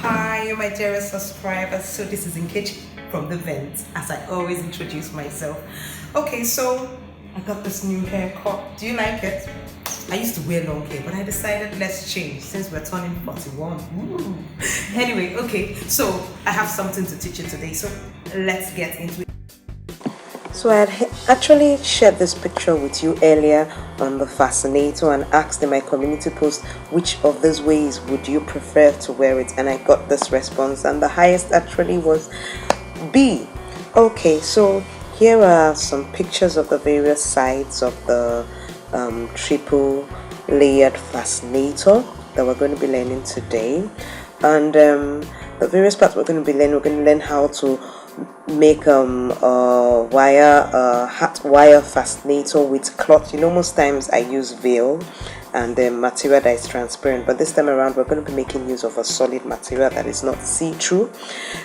Hi, my dearest subscribers. So this is Nkechi from the vent, as I always introduce myself. Okay, so I got this new haircut. Do you like it? I used to wear long hair, but I decided let's change since we're turning 41. Ooh. Anyway, okay, so I have something to teach you today. So let's get into it. So I had actually shared this picture with you earlier on the Fascinator and asked in my community post which of these ways would you prefer to wear it, and I got this response, and the highest actually was B. Okay, so here are some pictures of the various sides of the triple layered Fascinator that we're going to be learning today, and the various parts we're going to be learning. We're going to learn how to make hat wire fascinator with cloth. You know, most times I use veil and the material that is transparent, but this time around we're going to be making use of a solid material that is not see-through.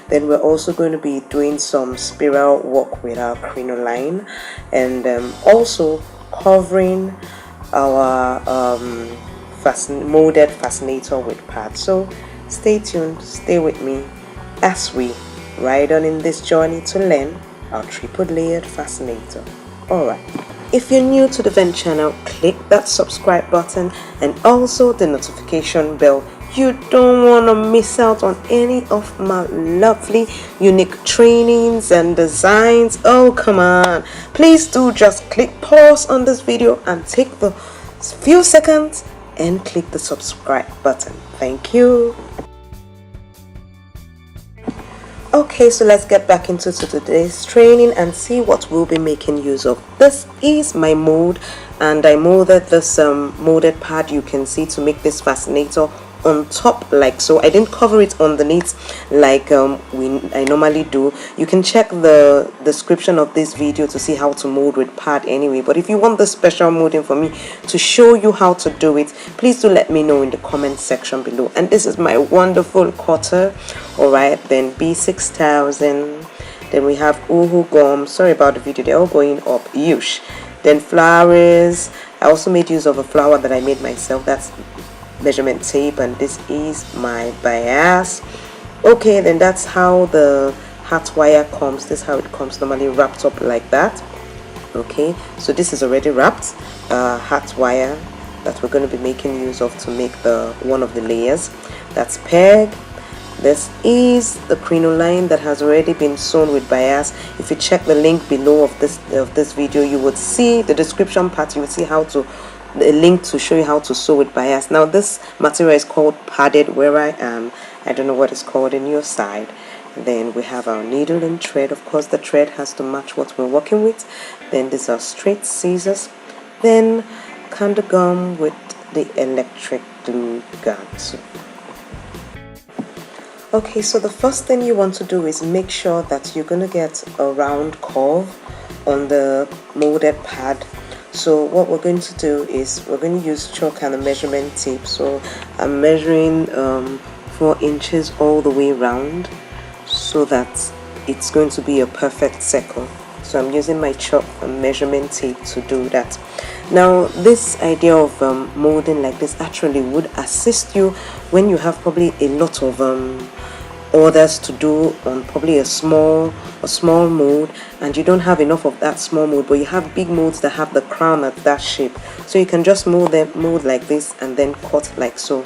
Then we're also going to be doing some spiral work with our crinoline, and also covering our molded fascinator with pads. So stay tuned, stay with me as we ride on in this journey to learn our triple layered fascinator. Alright, if you're new to the Vent channel, click that subscribe button and also the notification bell. You don't want to miss out on any of my lovely unique trainings and designs. Oh, come on, please do just click pause on this video and take the few seconds and click the subscribe button. Thank you. Okay, so let's get back into today's training and see what we'll be making use of. This is my mold, and I molded this molded pad, you can see, to make this fascinator on top like so. I didn't cover it underneath like I normally do. You can check the description of this video to see how to mold with pad anyway, but if you want the special molding for me to show you how to do it, please do let me know in the comment section below. And this is my wonderful cutter. All right, then B6000, then we have uhu gum. Sorry about the video, they're all going up. Yush. Then flowers. I also made use of a flower that I made myself. That's measurement tape, and this is my bias. Okay, then that's how the hat wire comes. This is how it comes, normally wrapped up like that. Okay, so this is already wrapped hat wire that we're going to be making use of to make the one of the layers. That's peg. This is the crinoline that has already been sewn with bias. If you check the link below of this video, you would see the description part. You would see how to the link to show you how to sew with bias. Now this material is called padded where I am. I don't know what it's called in your side. Then we have our needle and thread. Of course, the thread has to match what we're working with. Then these are straight scissors. Then candle gum with the electric glue gun. Okay, so the first thing you want to do is make sure that you're going to get a round curve on the molded pad. So what we're going to do is we're going to use chalk and a measurement tape. So I'm measuring 4 inches all the way around so that it's going to be a perfect circle. So I'm using my chalk and measurement tape to do that. Now this idea of molding like this actually would assist you when you have probably a lot of orders to do on probably a small mold, and you don't have enough of that small mold, but you have big molds that have the crown at that shape. So you can just mold like this and then cut like so.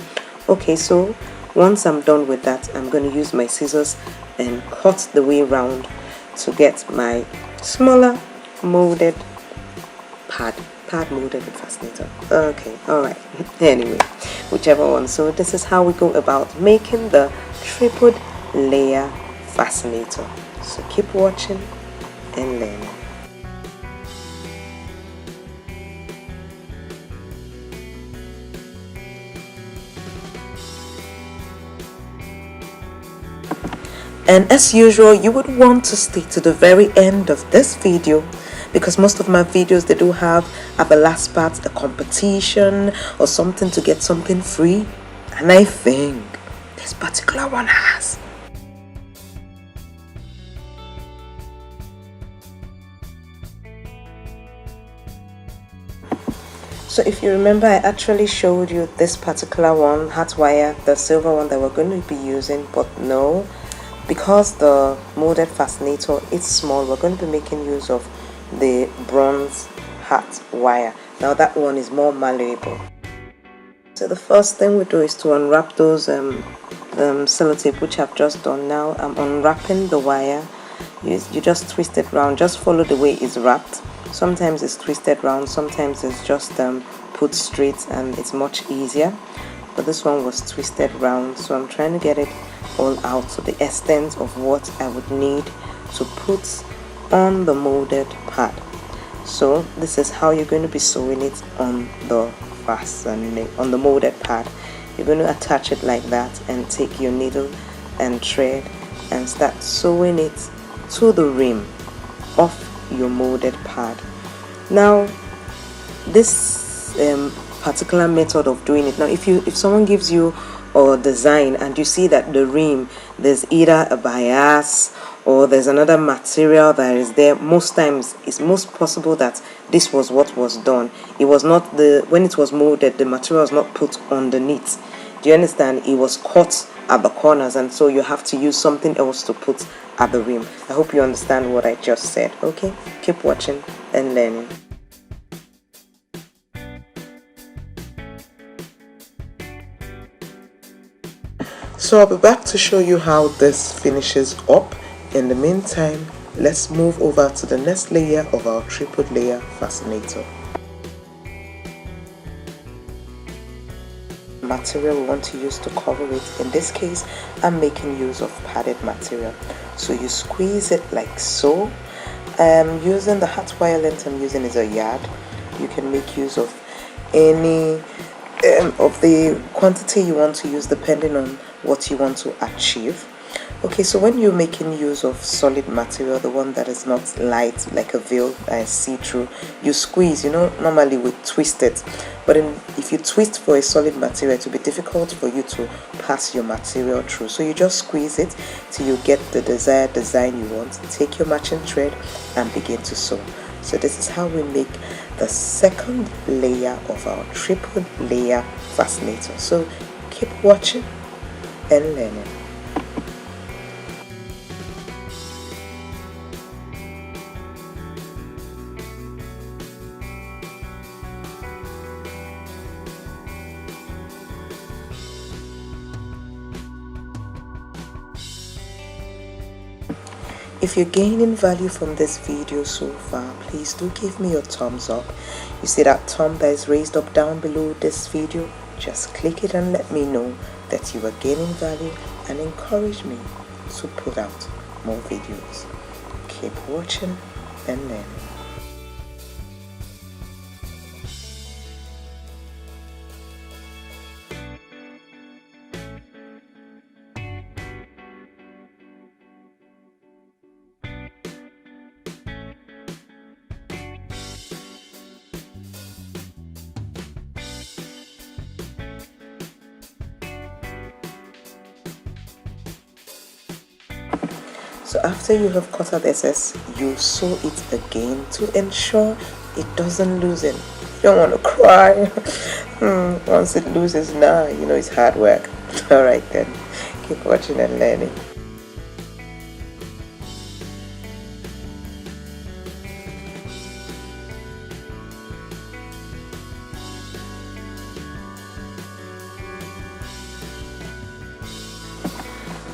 Okay, so once I'm done with that, I'm going to use my scissors and cut the way around to get my smaller molded pad molded with fascinator. Okay, all right. Anyway, whichever one. So this is how we go about making the triple layer fascinator. So keep watching and learning. And as usual, you would want to stay to the very end of this video, because most of my videos, they do have at the last part a competition or something to get something free, and I think this particular one has. So if you remember, I actually showed you this particular one, hat wire, the silver one that we're going to be using, but no, because the molded fascinator is small, we're going to be making use of the bronze hat wire. Now that one is more malleable. So the first thing we do is to unwrap those sellotape, which I've just done. Now I'm unwrapping the wire. You just twist it round, just follow the way it's wrapped. Sometimes it's twisted round, sometimes it's just put straight, and it's much easier, but this one was twisted round, so I'm trying to get it all out to the extent of what I would need to put on the molded pad. So this is how you're going to be sewing it on the on the molded pad. You're going to attach it like that and take your needle and thread and start sewing it to the rim of your molded pad. Now this particular method of doing it, now if someone gives you a design and you see that the rim, there's either a bias or there's another material that is there, most times it's most possible that this was what was done. It was not when it was molded, the material was not put underneath. Do you understand? It was cut at the corners, and so you have to use something else to put at the rim. I hope you understand what I just said. Okay, keep watching and learning. So I'll be back to show you how this finishes up. In the meantime, let's move over to the next layer of our triple layer fascinator. Material we want to use to cover it. In this case, I'm making use of padded material. So you squeeze it like so. Using the hat wire length I'm using is a yard. You can make use of any of the quantity you want to use depending on what you want to achieve. Okay, so when you're making use of solid material, the one that is not light like a veil that is see-through, you squeeze. Normally we twist it, but if you twist for a solid material, it will be difficult for you to pass your material through. So you just squeeze it till you get the desired design you want. Take your matching thread and begin to sew. So this is how we make the second layer of our triple layer fascinator. So keep watching and learning. If you're gaining value from this video so far, please do give me your thumbs up. You see that thumb that is raised up down below this video? Just click it and let me know that you are gaining value and encourage me to put out more videos. Keep watching and learning. So after you have cut out excess, you sew it again to ensure it doesn't loosen. You don't want to cry. Once it loosens, now you know it's hard work. Alright then, keep watching and learning.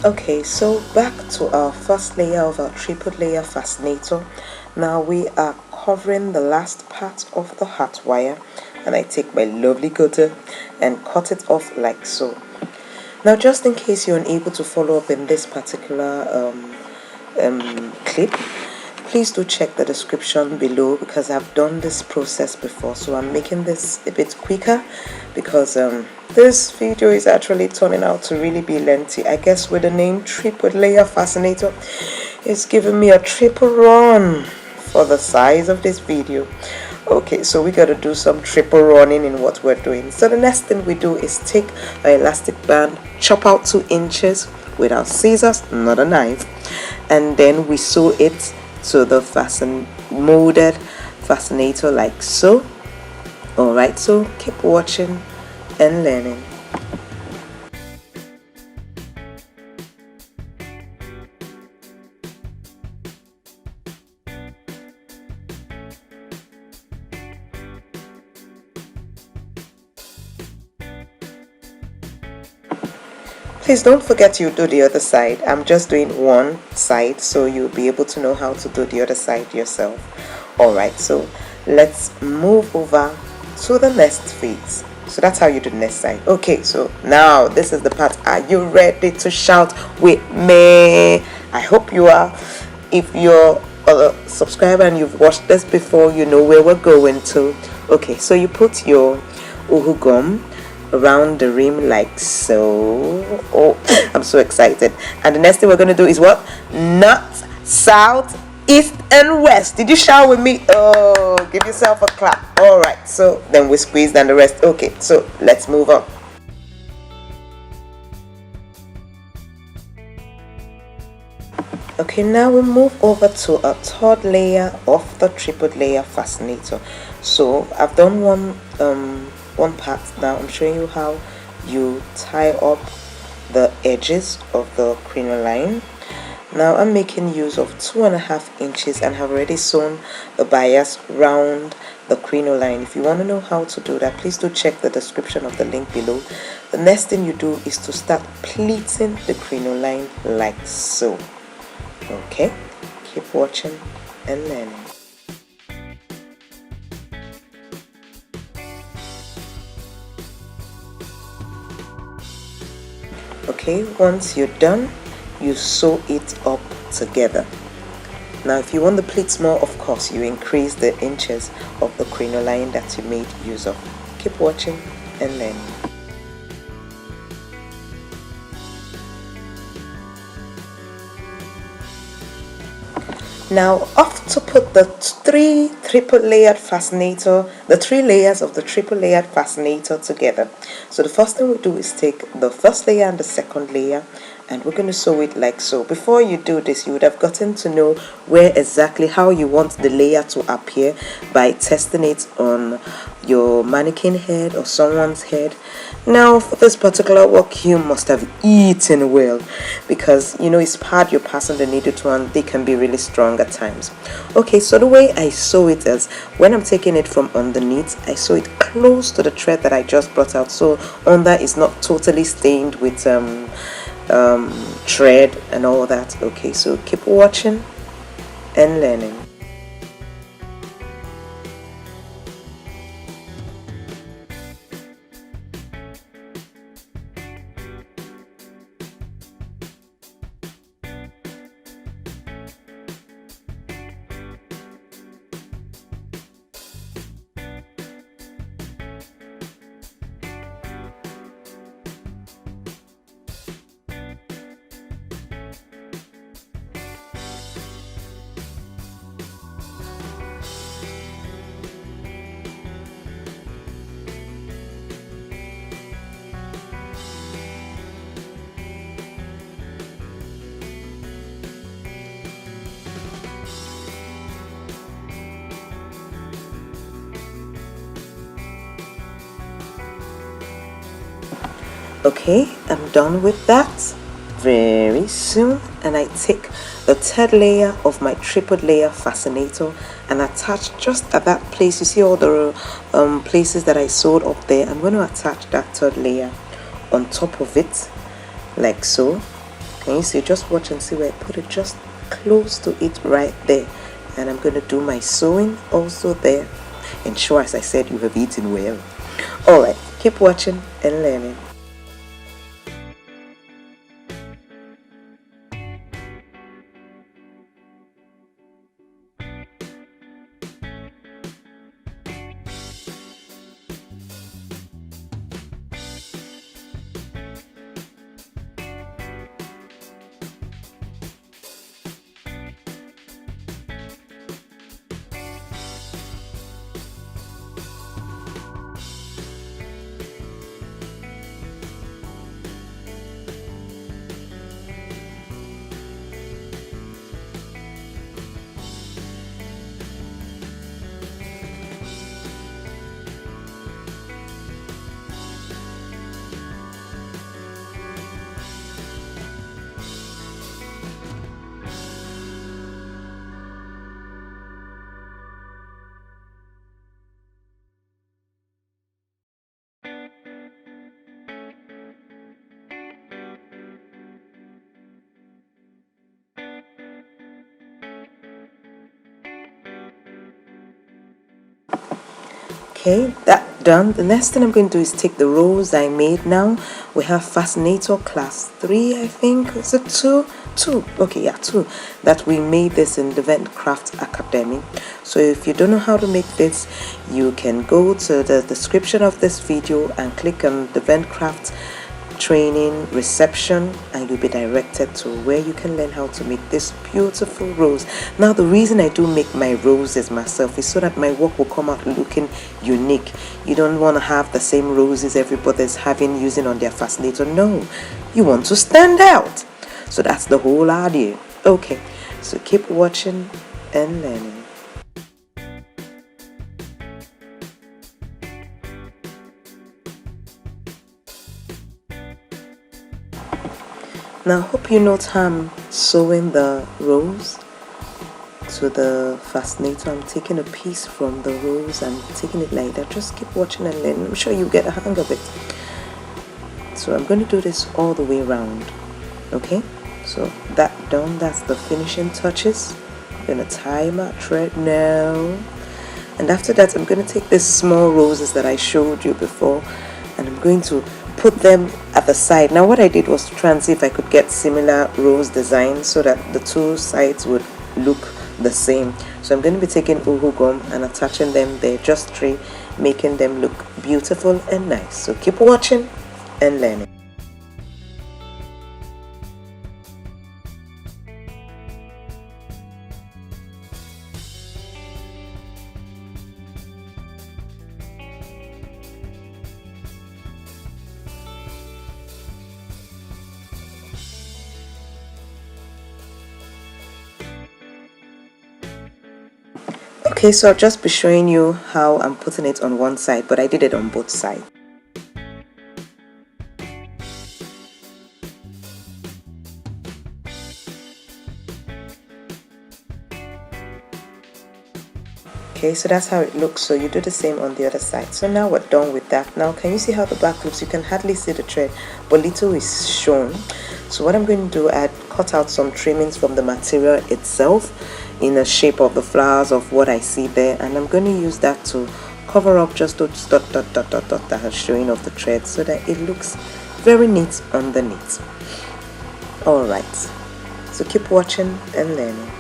Okay, so back to our first layer of our triple layer fascinator. Now we are covering the last part of the hat wire, and I take my lovely cutter and cut it off like so. Now just in case you're unable to follow up in this particular clip, please do check the description below because I've done this process before, so I'm making this a bit quicker because this video is actually turning out to really be lengthy. I guess with the name triple layer fascinator, it's giving me a triple run for the size of this video. Okay, so we got to do some triple running in what we're doing. So the next thing we do is take an elastic band, chop out 2 inches with our scissors, not a knife, and then we sew it to the molded fascinator like so. Alright, so keep watching and learning. Please don't forget you do the other side. I'm just doing one side so you'll be able to know how to do the other side yourself. Alright, so let's move over to the next phase. So that's how you do the next side. Okay, so now this is the part. Are you ready to shout with me? I hope you are. If you're a subscriber and you've watched this before, you know where we're going to. Okay, so you put your uhu gum around the rim like so. Oh, I'm so excited. And the next thing we're going to do is what? North, south, east and west. Did you shout with me? Oh, give yourself a clap. All right, so then we squeeze down the rest. Okay, so let's move on. Okay, now we move over to a third layer of the triple layer fascinator. So I've done one part. Now I'm showing you how you tie up the edges of the crinoline. Now I'm making use of 2.5 inches and have already sewn a bias round the crinoline. If you want to know how to do that, please do check the description of the link below. The next thing you do is to start pleating the crinoline like so. Okay, keep watching and learning. Okay, once you're done, you sew it up together. Now if you want the pleats more, of course you increase the inches of the crinoline that you made use of. Keep watching and learning. Now off to put the three layers of the triple layered fascinator together. So the first thing we do is take the first layer and the second layer and we're going to sew it like so. Before you do this, you would have gotten to know how you want the layer to appear by testing it on your mannequin head or someone's head. Now for this particular work, you must have eaten well because you know it's pad you're passing the needle to and they can be really strong at times. Okay, so the way I sew it is when I'm taking it from underneath, I sew it close to the thread that I just brought out, so under is not totally stained with thread and all that. Okay, so keep watching and learning. Okay, I'm done with that very soon, and I take the third layer of my triple layer fascinator and attach just at that place. You see all the places that I sewed up there. I'm going to attach that third layer on top of it like so. Can you see? Just watch and see where I put it, just close to it right there. And I'm going to do my sewing also there. Ensure, as I said, you have eaten well. Alright, keep watching and learning. Okay, that done. The next thing I'm going to do is take the rows I made now. We have Fascinator class 3, I think. Is it 2? 2. Okay, yeah, 2. That we made this in the Ventcraft Academy. So if you don't know how to make this, you can go to the description of this video and click on the Ventcraft training reception, and you'll be directed to where you can learn how to make this beautiful rose. Now the reason I do make my roses myself is so that my work will come out looking unique. You don't want to have the same roses everybody's having using on their Fascinator. No, you want to stand out. So that's the whole idea. Okay, so keep watching and learning. Now hope you note how I'm sewing the rose to the Fascinator. I'm taking a piece from the rose and taking it like that. Just keep watching and learn. I'm sure you get a hang of it. So I'm going to do this all the way around. Okay, so that done, that's the finishing touches. I'm going to tie my thread now, and after that I'm going to take these small roses that I showed you before, and I'm going to put them at the side. Now what I did was to try and see if I could get similar rose designs so that the two sides would look the same. So I'm going to be taking uhu gum and attaching them there, just 3, making them look beautiful and nice. So keep watching and learning. Okay, so I'll just be showing you how I'm putting it on one side, but I did it on both sides. Okay, so that's how it looks. So you do the same on the other side. So now we're done with that. Now can you see how the back looks? You can hardly see the thread, but little is shown. So what I'm going to do, I cut out some trimmings from the material itself in the shape of the flowers of what I see there, and I'm going to use that to cover up just those dot that are showing of the thread so that it looks very neat underneath. Alright, so keep watching and learning.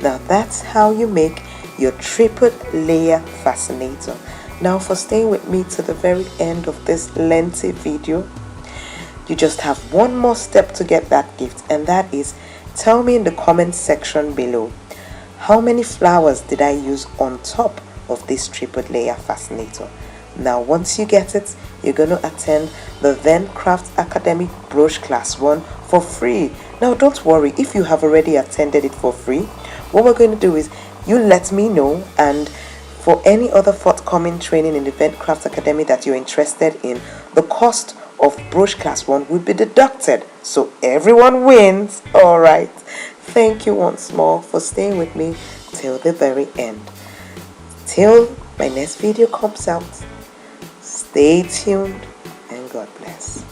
Now that's how you make your triple layer fascinator. Now for staying with me to the very end of this lengthy video, you just have one more step to get that gift, and that is, tell me in the comment section below, how many flowers did I use on top of this triple layer fascinator? Now once you get it, you're going to attend the Ventcraft Academy Brooch Class 1 for free. Now don't worry if you have already attended it for free. What we're going to do is, you let me know, and For any other forthcoming training in the Event Crafts Academy that you're interested in, the cost of Brooch Class 1 will be deducted, so everyone wins. Alright, thank you once more for staying with me till the very end. Till my next video comes out, stay tuned and God bless.